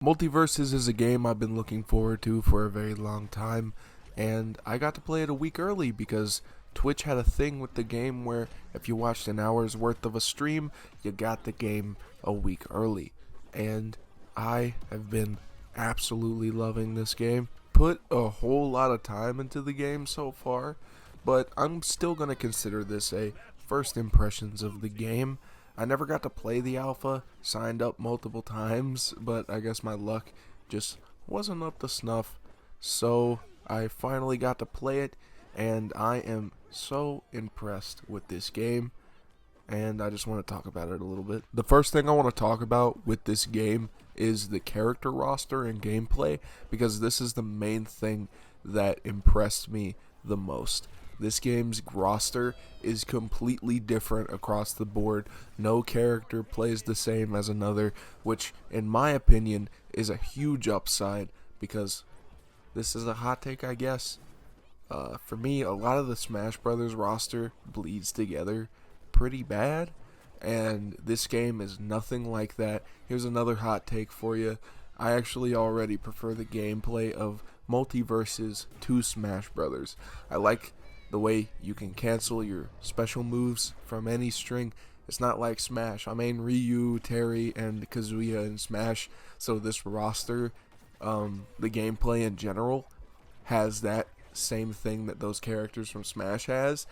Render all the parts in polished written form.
Multiverses is a game I've been looking forward to for a very long time, and I got to play it a week early because Twitch had a thing with the game where if you watched an hour's worth of a stream, you got the game a week early. And I have been absolutely loving this game. Put a whole lot of time into the game so far, but I'm still going to consider this a first impressions of the game. I never got to play the alpha, signed up multiple times, but I guess my luck just wasn't up to snuff. So I finally got to play it, and I am so impressed with this game, and I just want to talk about it a little bit. The first thing I want to talk about with this game is the character roster and gameplay, because this is the main thing that impressed me the most. This game's roster is completely different across the board. No character plays the same as another, which, in my opinion, is a huge upside because this is a hot take, I guess. For me, a lot of the Smash Brothers roster bleeds together pretty bad, and this game is nothing like that. Here's another hot take for you. I actually already prefer the gameplay of Multiverses to Smash Brothers. I like the way you can cancel your special moves from any string. It's not like Smash. I mean Ryu, Terry, and Kazuya in Smash. So this roster, the gameplay in general, has that same thing that those characters from Smash has.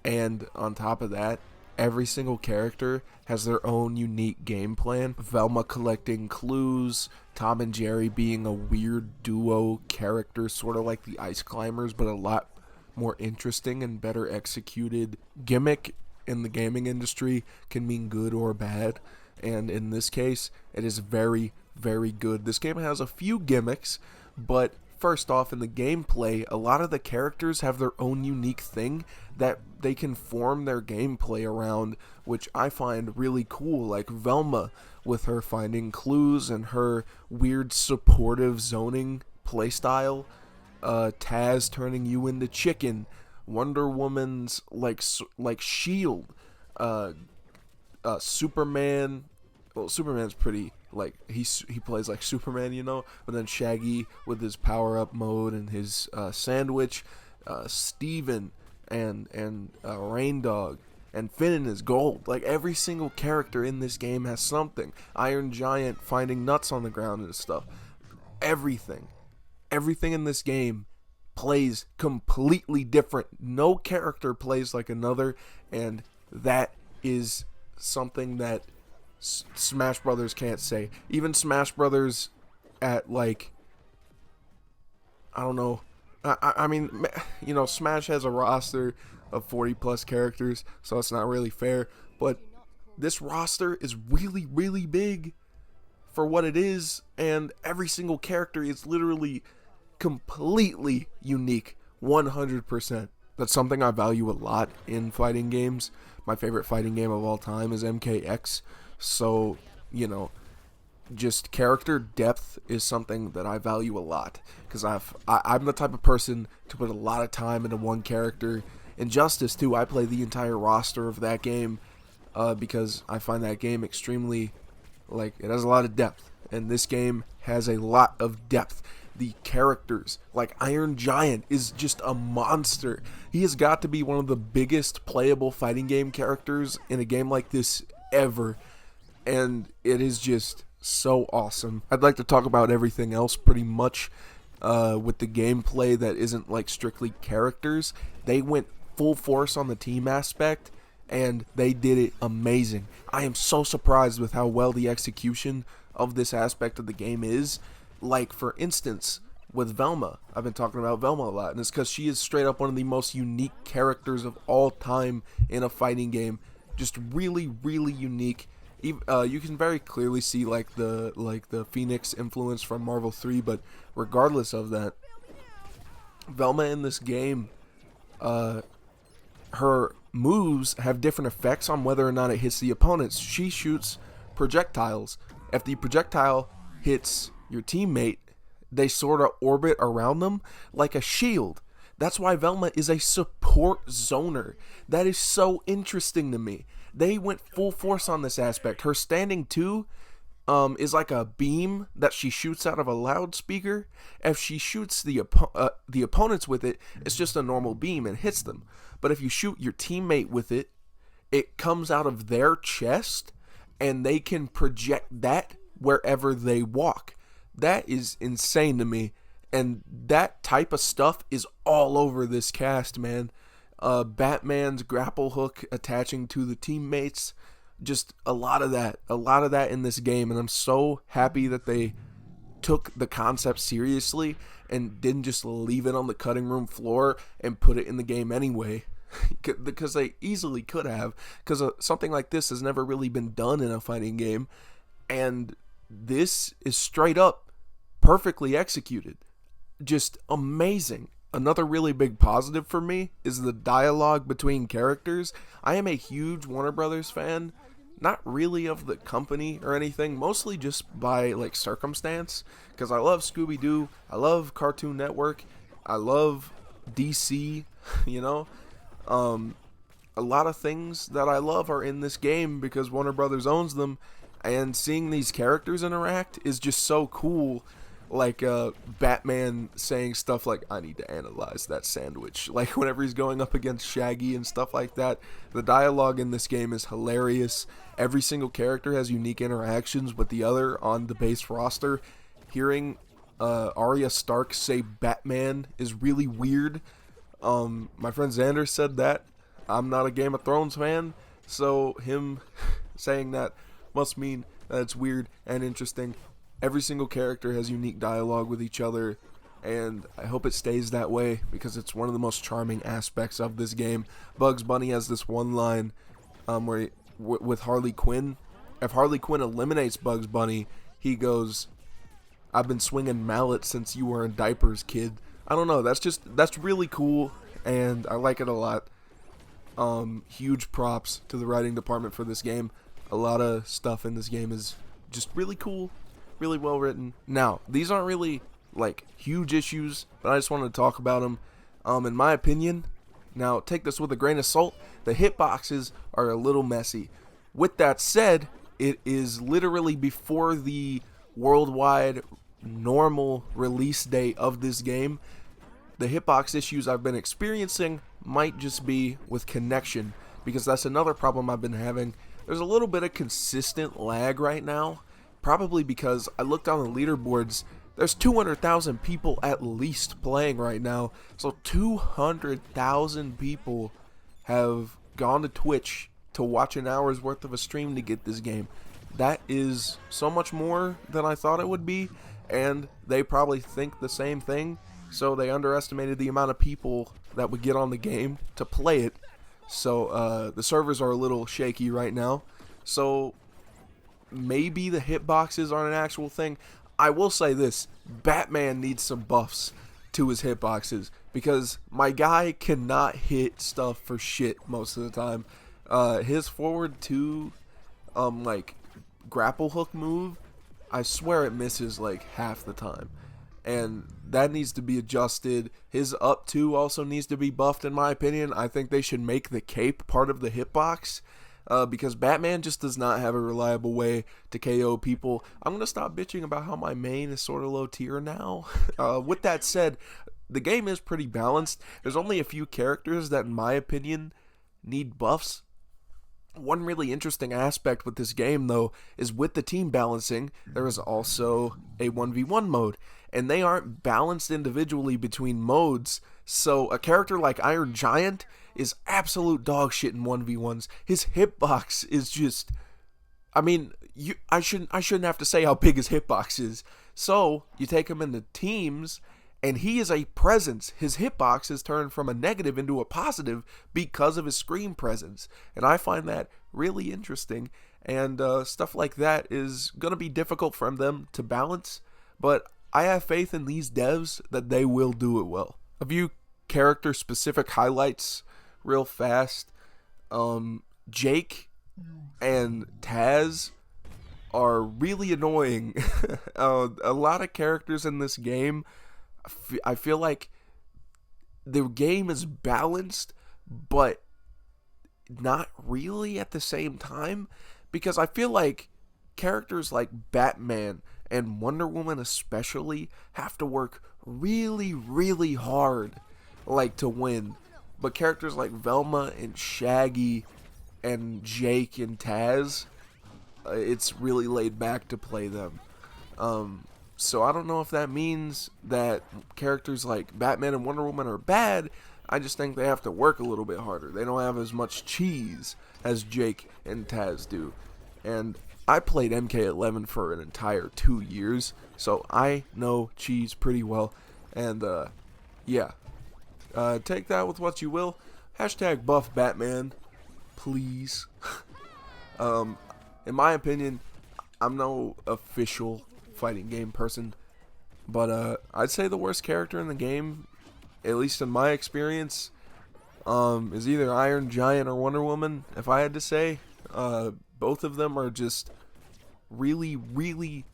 And on top of that, every single character has their own unique game plan. Velma collecting clues, Tom and Jerry being a weird duo character, sort of like the Ice Climbers, but a lot more interesting and better executed. Gimmick in the gaming industry can mean good or bad, and in this case it is very, very good. This game has a few gimmicks, but first off, in the gameplay, a lot of the characters have their own unique thing that they can form their gameplay around, which I find really cool. Like Velma with her finding clues and her weird supportive zoning playstyle, Taz turning you into chicken, Wonder Woman's like shield, Superman. Well, Superman's pretty like he plays like Superman, you know. But then Shaggy with his power up mode and his sandwich, Steven and Rain Dog, and Finn in his gold. Like every single character in this game has something. Iron Giant finding nuts on the ground and stuff. Everything in this game plays completely different. No character plays like another, and that is something that Smash Brothers can't say. Even Smash Brothers at like, I don't know. I mean, you know, Smash has a roster of 40 plus characters, so it's not really fair. But this roster is really, really big for what it is, and every single character is literally completely unique, 100%. That's something I value a lot in fighting games. My favorite fighting game of all time is MKX, so, you know, just character depth is something that I value a lot, because I'm the type of person to put a lot of time into one character. Injustice too, I play the entire roster of that game because I find that game extremely, like, it has a lot of depth, and this game has a lot of depth. The characters, like Iron Giant, is just a monster. He has got to be one of the biggest playable fighting game characters in a game like this ever, and it is just so awesome. I'd like to talk about everything else pretty much with the gameplay that isn't like strictly characters. They went full force on the team aspect, and they did it amazing. I am so surprised with how well the execution of this aspect of the game is. Like, for instance, with Velma. I've been talking about Velma a lot, and it's because she is straight up one of the most unique characters of all time in a fighting game. Just really, really unique. You can very clearly see like the Phoenix influence from Marvel 3, but regardless of that, Velma in this game, her moves have different effects on whether or not it hits the opponents. She shoots projectiles. If the projectile hits your teammate, they sort of orbit around them like a shield. That's why Velma is a support zoner. That is so interesting to me. They went full force on this aspect. Her standing 2 is like a beam that she shoots out of a loudspeaker. If she shoots the opponents with it, it's just a normal beam and hits them. But if you shoot your teammate with it, it comes out of their chest, and they can project that wherever they walk. That is insane to me, and that type of stuff is all over this cast, man. Batman's grapple hook attaching to the teammates, just a lot of that in this game, and I'm so happy that they took the concept seriously and didn't just leave it on the cutting room floor and put it in the game anyway, because they easily could have, because something like this has never really been done in a fighting game, and this is straight up perfectly executed, just amazing. Another really big positive for me is the dialogue between characters. I am a huge Warner Brothers fan, not really of the company or anything, mostly just by like circumstance, because I love Scooby-Doo, I love Cartoon Network, I love DC, you know. A lot of things that I love are in this game because Warner Brothers owns them, and seeing these characters interact is just so cool. Like Batman saying stuff like, I need to analyze that sandwich, like whenever he's going up against Shaggy and stuff like that. The dialogue in this game is hilarious. Every single character has unique interactions with the other on the base roster. Hearing Arya Stark say Batman is really weird. My friend Xander said that. I'm not a Game of Thrones fan, so him saying that must mean that it's weird and interesting. Every single character has unique dialogue with each other, and I hope it stays that way because it's one of the most charming aspects of this game. Bugs Bunny has this one line with Harley Quinn. If Harley Quinn eliminates Bugs Bunny, he goes, "I've been swinging mallets since you were in diapers, kid." I don't know, that's really cool, and I like it a lot. Huge props to the writing department for this game. A lot of stuff in this game is just really cool. Really well written. Now, these aren't really like huge issues, but I just wanted to talk about them. In my opinion, now take this with a grain of salt, the hitboxes are a little messy. With that said, it is literally before the worldwide normal release date of this game. The hitbox issues I've been experiencing might just be with connection, because that's another problem I've been having. There's a little bit of consistent lag right now. Probably because I looked on the leaderboards, there's 200,000 people at least playing right now. So 200,000 people have gone to Twitch to watch an hour's worth of a stream to get this game. That is so much more than I thought it would be, and they probably think the same thing. So they underestimated the amount of people that would get on the game to play it. So the servers are a little shaky right now. So maybe the hitboxes aren't an actual thing. I will say this, Batman needs some buffs to his hitboxes, because my guy cannot hit stuff for shit most of the time. His forward 2 like grapple hook move, I swear it misses like half the time, and that needs to be adjusted. His up 2 also needs to be buffed, in my opinion. I think they should make the cape part of the hitbox. Because Batman just does not have a reliable way to KO people. I'm going to stop bitching about how my main is sort of low tier now. With that said, the game is pretty balanced. There's only a few characters that, in my opinion, need buffs. One really interesting aspect with this game, though, is with the team balancing, there is also a 1v1 mode. And they aren't balanced individually between modes. So a character like Iron Giant is absolute dog shit in 1v1s. His hitbox is just, I mean, I shouldn't have to say how big his hitbox is. So you take him into teams, and he is a presence. His hitbox is turned from a negative into a positive because of his screen presence, and I find that really interesting. And stuff like that is gonna be difficult for them to balance, but I have faith in these devs that they will do it well. A few character specific highlights real fast. Jake and Taz are really annoying. A lot of characters in this game, I feel like the game is balanced, but not really at the same time, because I feel like characters like Batman and Wonder Woman especially have to work really, really hard, like, to win. But characters like Velma and Shaggy and Jake and Taz, it's really laid back to play them. So I don't know if that means that characters like Batman and Wonder Woman are bad. I just think they have to work a little bit harder. They don't have as much cheese as Jake and Taz do. And I played MK11 for an entire 2 years, so I know cheese pretty well. And yeah, take that with what you will. Hashtag buff Batman, please. In my opinion, I'm no official fighting game person, but I'd say the worst character in the game, at least in my experience, is either Iron Giant or Wonder Woman. If I had to say, both of them are just really, really,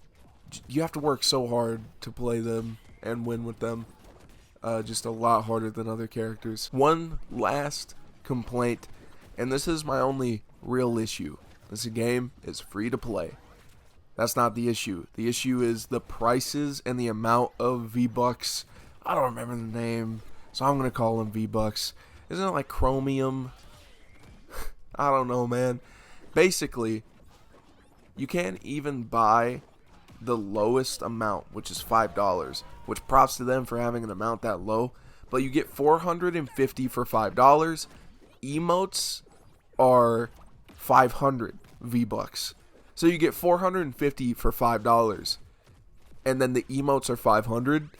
you have to work so hard to play them and win with them. Just a lot harder than other characters. One last complaint, and this is my only real issue. This game is free to play. That's not the issue. The issue is the prices and the amount of VBucks. I don't remember the name, so I'm going to call them VBucks. Isn't it like Chromium? I don't know, man. Basically, you can't even buy the lowest amount, which is $5, which props to them for having an amount that low. But you get 450 for $5. Emotes are 500 V-Bucks. So you get 450 for $5. And then the emotes are 500.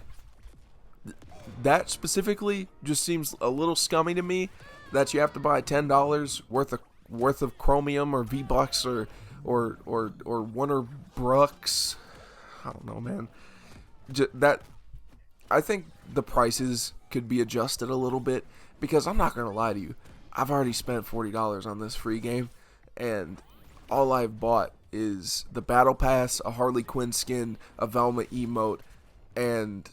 That specifically just seems a little scummy to me, that you have to buy $10 worth of Chromium or V-Bucks or Wonder Brooks. I don't know, man. That, I think the prices could be adjusted a little bit, because I'm not going to lie to you. I've already spent $40 on this free game, and all I've bought is the Battle Pass, a Harley Quinn skin, a Velma emote, and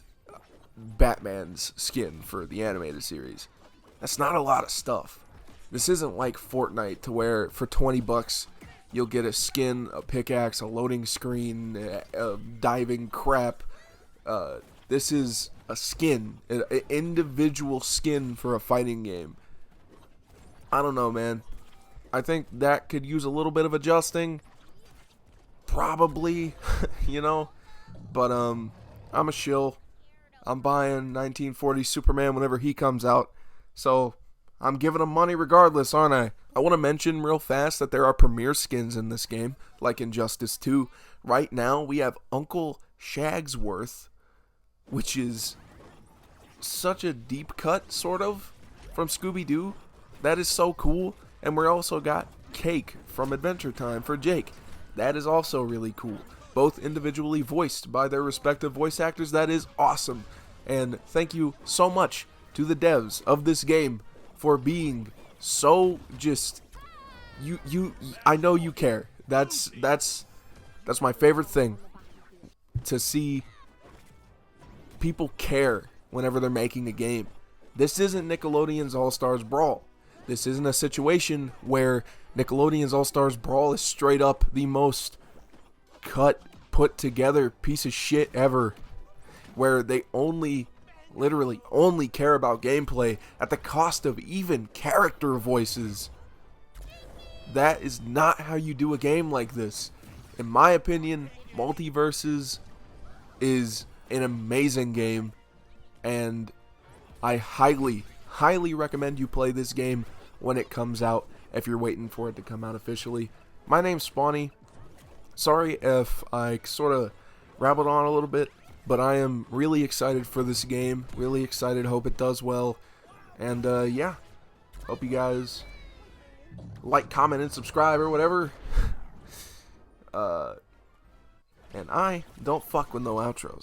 Batman's skin for the animated series. That's not a lot of stuff. This isn't like Fortnite, to where for $20 you'll get a skin, a pickaxe, a loading screen, a diving crap. This is a skin, an individual skin for a fighting game. I don't know, man. I think that could use a little bit of adjusting. Probably, you know. But I'm a shill. I'm buying 1940 Superman whenever he comes out. So I'm giving him money regardless, aren't I? I want to mention real fast that there are premier skins in this game, like Injustice 2. Right now, we have Uncle Shagsworth, which is such a deep cut, sort of, from Scooby-Doo. That is so cool. And we also got Cake from Adventure Time for Jake. That is also really cool. Both individually voiced by their respective voice actors. That is awesome. And thank you so much to the devs of this game for being so just, I know you care. That's my favorite thing, to see people care whenever they're making a game. This isn't Nickelodeon's All-Stars Brawl. This isn't a situation where Nickelodeon's All-Stars Brawl is straight up the most put together piece of shit ever, where they literally only care about gameplay at the cost of even character voices. That is not how you do a game like this. In my opinion, Multiverses is an amazing game, and I highly recommend you play this game when it comes out, if you're waiting for it to come out officially. My name's Spawny. Sorry if I sort of rabbled on a little bit, but I am really excited for this game. Really excited. Hope it does well. And yeah, hope you guys like, comment, and subscribe or whatever. And I don't fuck with no outros.